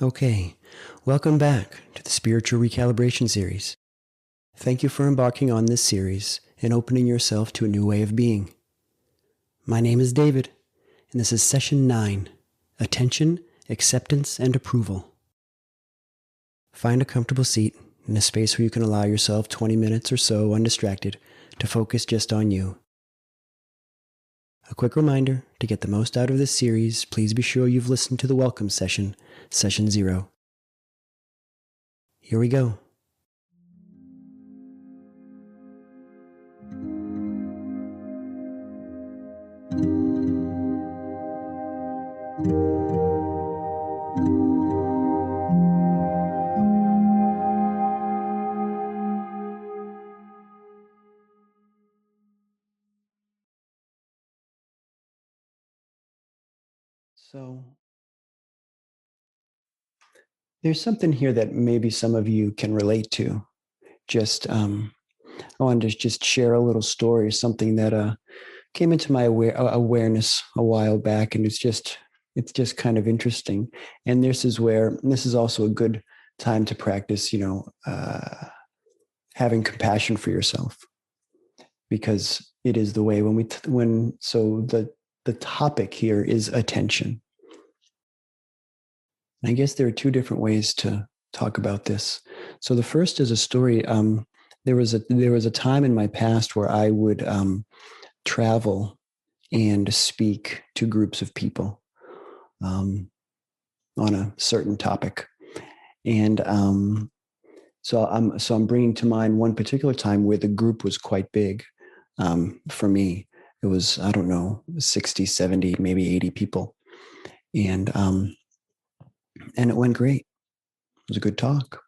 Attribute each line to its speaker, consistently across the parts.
Speaker 1: Okay, welcome back to the Spiritual Recalibration Series. Thank you for embarking on this series and opening yourself to a new way of being. My name is David, and this is Session 9, Attention, Acceptance, and Approval. Find a comfortable seat in a space where you can allow yourself 20 minutes or so undistracted to focus just on you. A quick reminder, to get the most out of this series, please be sure you've listened to the welcome session, Session 0. Here we go. So there's something here that maybe some of you can relate to. I wanted to just share a little story, something that came into my awareness a while back, and it's just kind of interesting. And this is also a good time to practice, having compassion for yourself, because it is the way the topic here is attention. I guess there are two different ways to talk about this. So the first is a story. There was a time in my past where I would travel and speak to groups of people on a certain topic, and so I'm bringing to mind one particular time where the group was quite big. For me, it was, I don't know, 60, 70, maybe 80 people, and it went great. It was a good talk.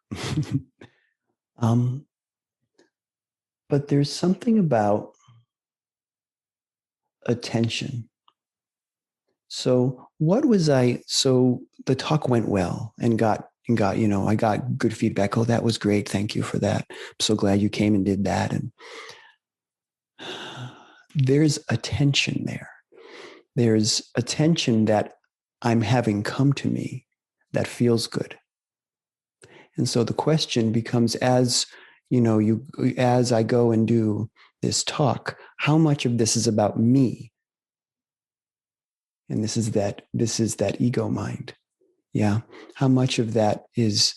Speaker 1: But there's something about attention. So the talk went well and I got good feedback. Oh, that was great. Thank you for that. I'm so glad you came and did that. And there's attention there. There's attention that I'm having come to me that feels good. And so the question becomes, as I go and do this talk, how much of this is about me? And this is that ego mind. Yeah. How much of that is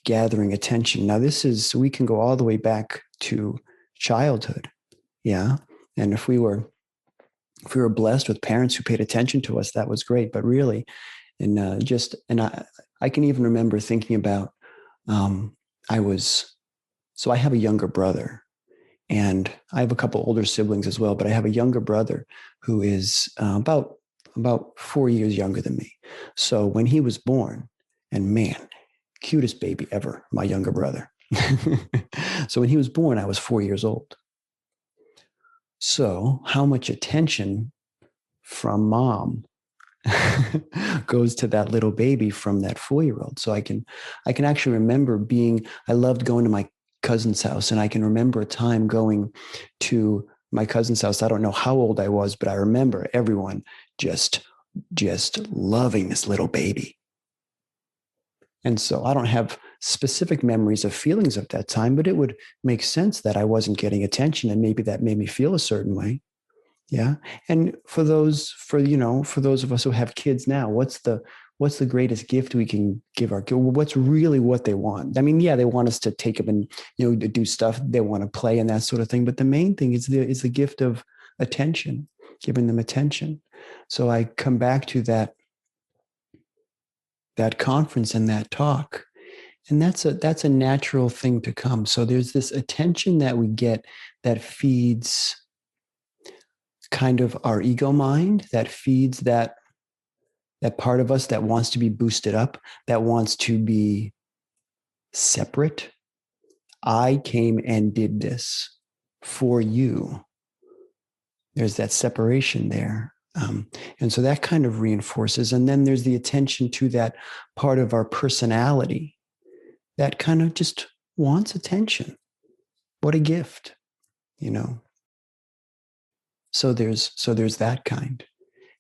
Speaker 1: gathering attention? Now we can go all the way back to childhood. Yeah. And if we were blessed with parents who paid attention to us, that was great. But really, I can even remember thinking about, I have a younger brother, and I have a couple older siblings as well, but I have a younger brother who is about 4 years younger than me. So when he was born, and man, cutest baby ever, my younger brother. So when he was born, I was 4 years old. So how much attention from mom goes to that little baby from that 4-year-old? So I can actually remember I loved going to my cousin's house, and I can remember a time going to my cousin's house. I don't know how old I was, but I remember everyone just loving this little baby. And so I don't have specific memories of feelings of that time, but it would make sense that I wasn't getting attention, and maybe that made me feel a certain way. Yeah. And for those of us who have kids now, what's the greatest gift we can give our kids? What's really what they want? I mean, yeah, they want us to take them and, to do stuff. They want to play and that sort of thing. But the main thing is the gift of attention, giving them attention. So I come back to that conference and that talk, and that's a natural thing to come. So there's this attention that we get that feeds kind of our ego mind, that feeds that part of us that wants to be boosted up, that wants to be separate. I came and did this for you. There's that separation there. And so that kind of reinforces. And then there's the attention to that part of our personality that kind of just wants attention. What a gift, So there's that kind.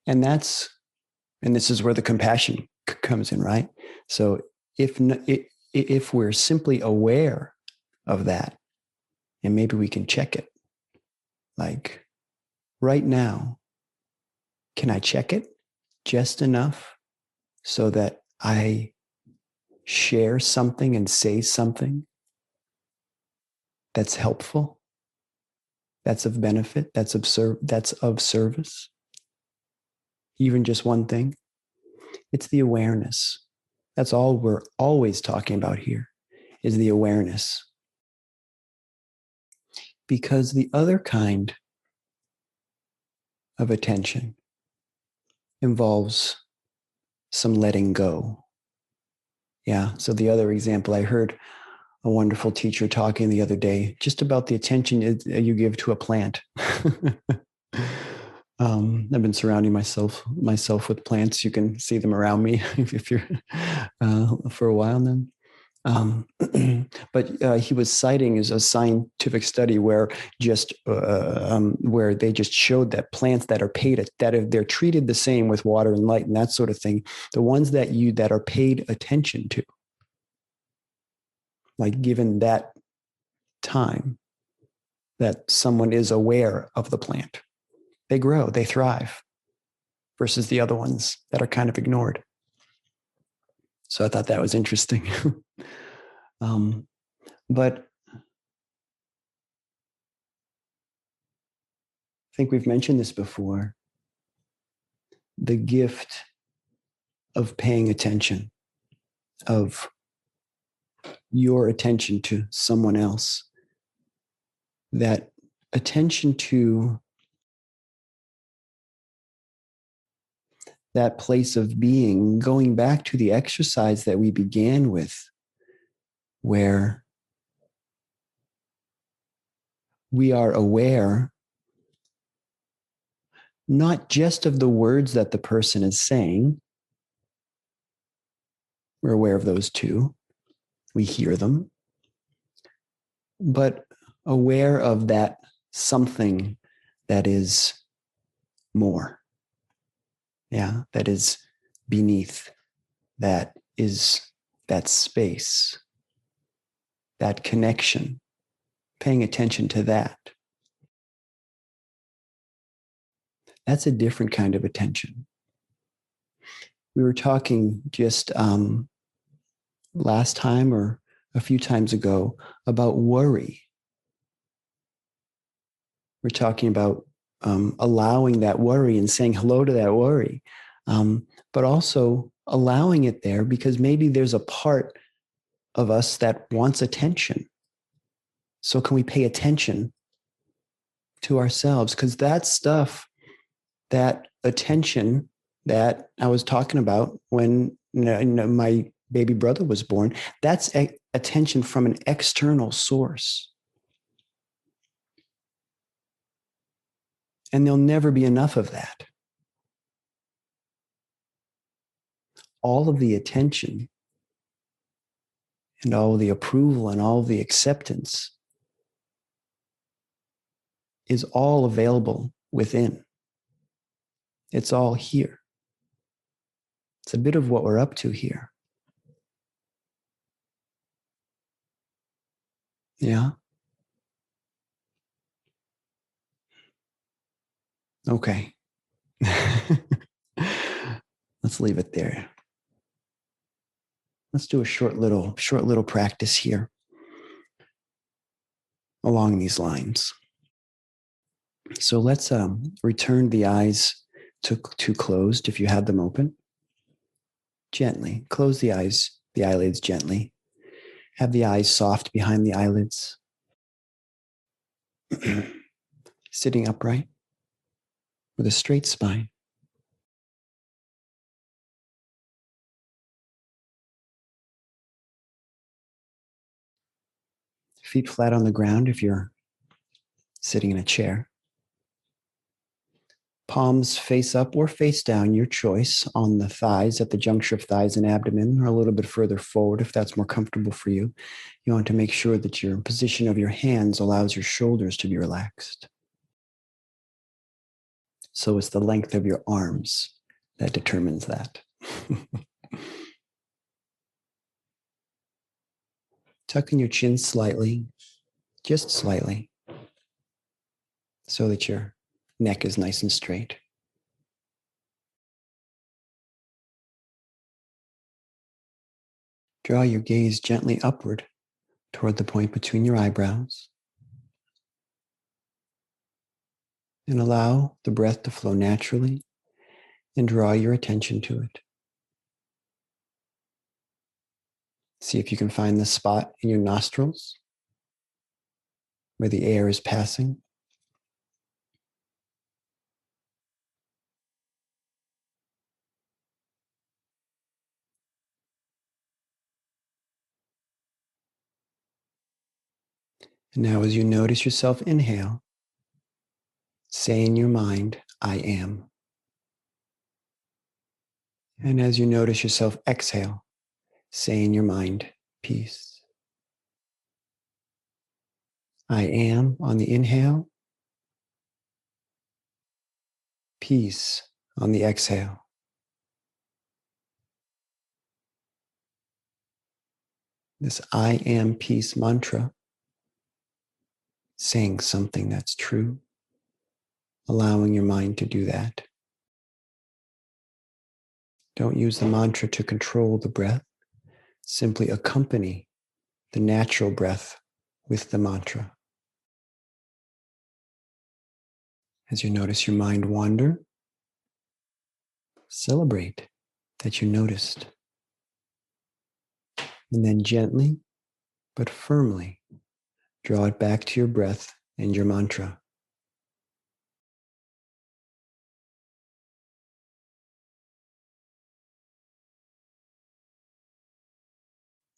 Speaker 1: And this is where the compassion comes in, right? So if we're simply aware of that, and maybe we can check it, like right now, can I check it just enough so that I share something and say something that's helpful, that's of benefit, that's of service, even just one thing? It's the awareness. That's all we're always talking about here, is the awareness. Because the other kind of attention involves some letting go. Yeah. So the other example, I heard a wonderful teacher talking the other day just about the attention you give to a plant. I've been surrounding myself with plants. You can see them around me if you're for a while now. But he was citing as a scientific study where where they just showed that plants that are paid they're treated the same with water and light and that sort of thing. The ones that are paid attention to, like given that time that someone is aware of the plant, they grow, they thrive, versus the other ones that are kind of ignored. So I thought that was interesting. But I think we've mentioned this before. The gift of paying attention, of your attention to someone else, that attention to that place of being, going back to the exercise that we began with, where we are aware not just of the words that the person is saying. We're aware of those too. We hear them. But aware of that something that is more. Yeah, that is beneath, that is that space, that connection, paying attention to that. That's a different kind of attention. We were talking just last time or a few times ago about worry. We're talking about allowing that worry and saying hello to that worry, but also allowing it there because maybe there's a part of us that wants attention. So can we pay attention to ourselves? Because that stuff, that attention that I was talking about when my baby brother was born, that's attention from an external source. And there'll never be enough of that. All of the attention and all the approval and all the acceptance is all available within. It's all here. It's a bit of what we're up to here. Yeah. Okay. Let's leave it there. Let's do a short little practice here along these lines. So let's return the eyes to closed if you have them open. Gently close the eyes, the eyelids gently. Have the eyes soft behind the eyelids. Sitting upright with a straight spine. Feet flat on the ground if you're sitting in a chair. Palms face up or face down, your choice, on the thighs at the juncture of thighs and abdomen, or a little bit further forward if that's more comfortable for you. You want to make sure that your position of your hands allows your shoulders to be relaxed. So it's the length of your arms that determines that. Tuck in your chin slightly, just slightly, so that your neck is nice and straight. Draw your gaze gently upward toward the point between your eyebrows, and allow the breath to flow naturally and draw your attention to it. See if you can find the spot in your nostrils where the air is passing. And now, as you notice yourself inhale, say in your mind, I am. And as you notice yourself exhale, say in your mind, peace. I am on the inhale, peace on the exhale. This I am peace mantra, saying something that's true, allowing your mind to do that. Don't use the mantra to control the breath. Simply accompany the natural breath with the mantra. As you notice your mind wander, celebrate that you noticed. And then gently but firmly draw it back to your breath and your mantra.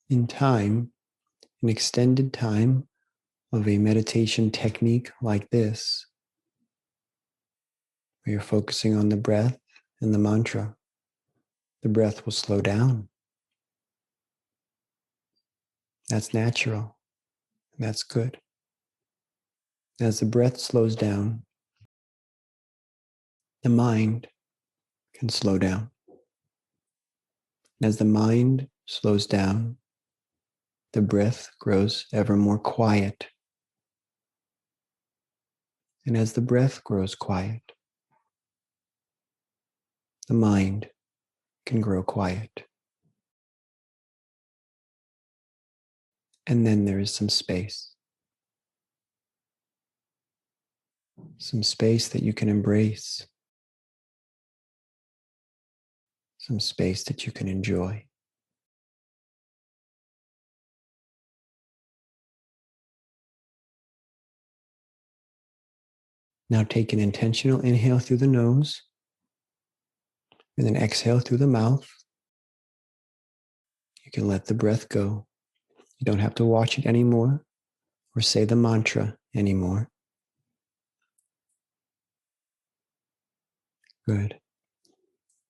Speaker 1: In time, an extended time of a meditation technique like this, where you're focusing on the breath and the mantra, the breath will slow down. That's natural. And that's good. As the breath slows down, the mind can slow down. And as the mind slows down, the breath grows ever more quiet. And as the breath grows quiet, the mind can grow quiet. And then there is some space that you can embrace, some space that you can enjoy. Now take an intentional inhale through the nose and then exhale through the mouth. You can let the breath go. You don't have to watch it anymore or say the mantra anymore. Good.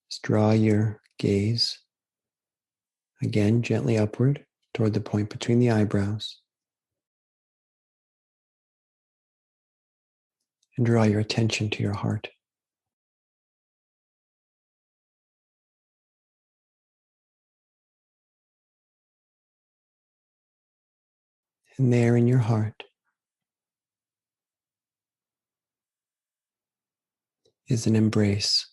Speaker 1: Just draw your gaze again gently upward toward the point between the eyebrows. And draw your attention to your heart. And there in your heart is an embrace.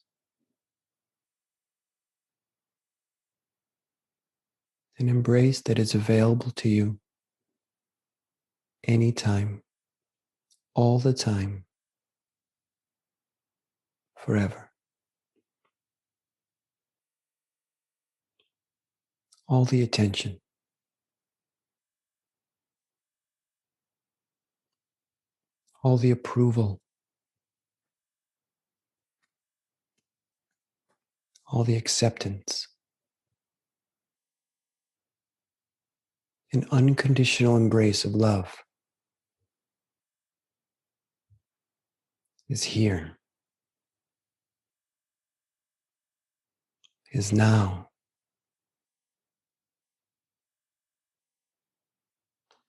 Speaker 1: An embrace that is available to you anytime, all the time, forever. All the attention, all the approval, all the acceptance, an unconditional embrace of love is here, is now.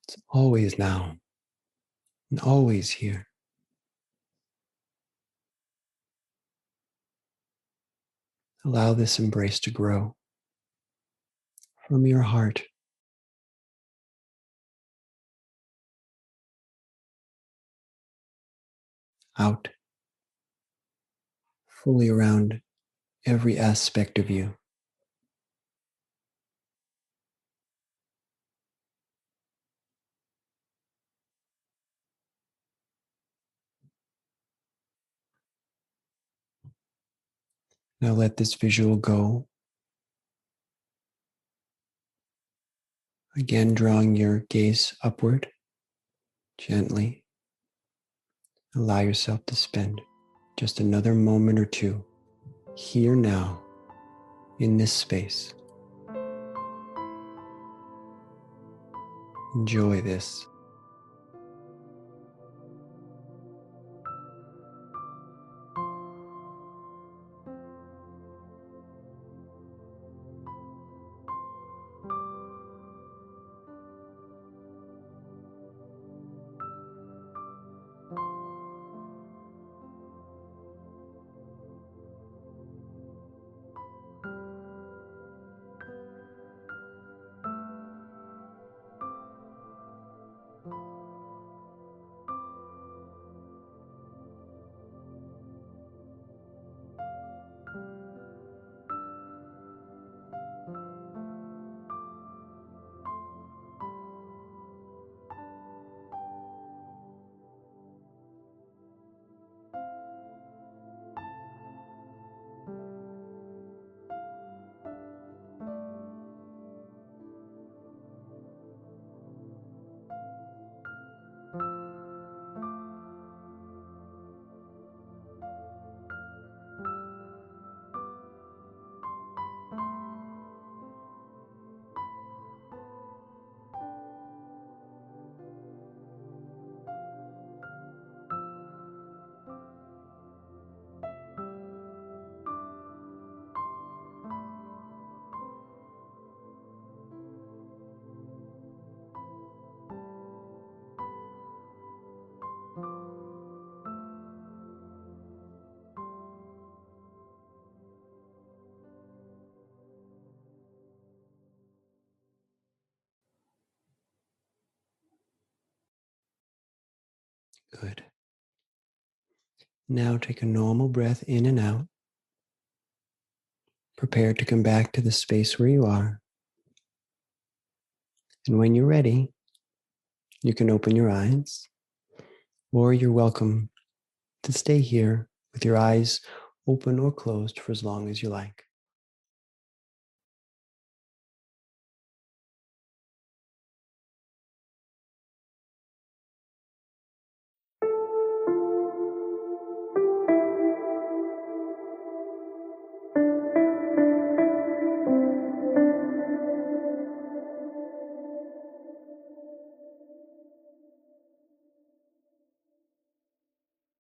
Speaker 1: It's always now and always here. Allow this embrace to grow from your heart out, fully around every aspect of you. Now let this visual go. Again, drawing your gaze upward gently. Allow yourself to spend just another moment or two here now in this space. Enjoy this. Good. Now take a normal breath in and out. Prepare to come back to the space where you are. And when you're ready, you can open your eyes, or you're welcome to stay here with your eyes open or closed for as long as you like.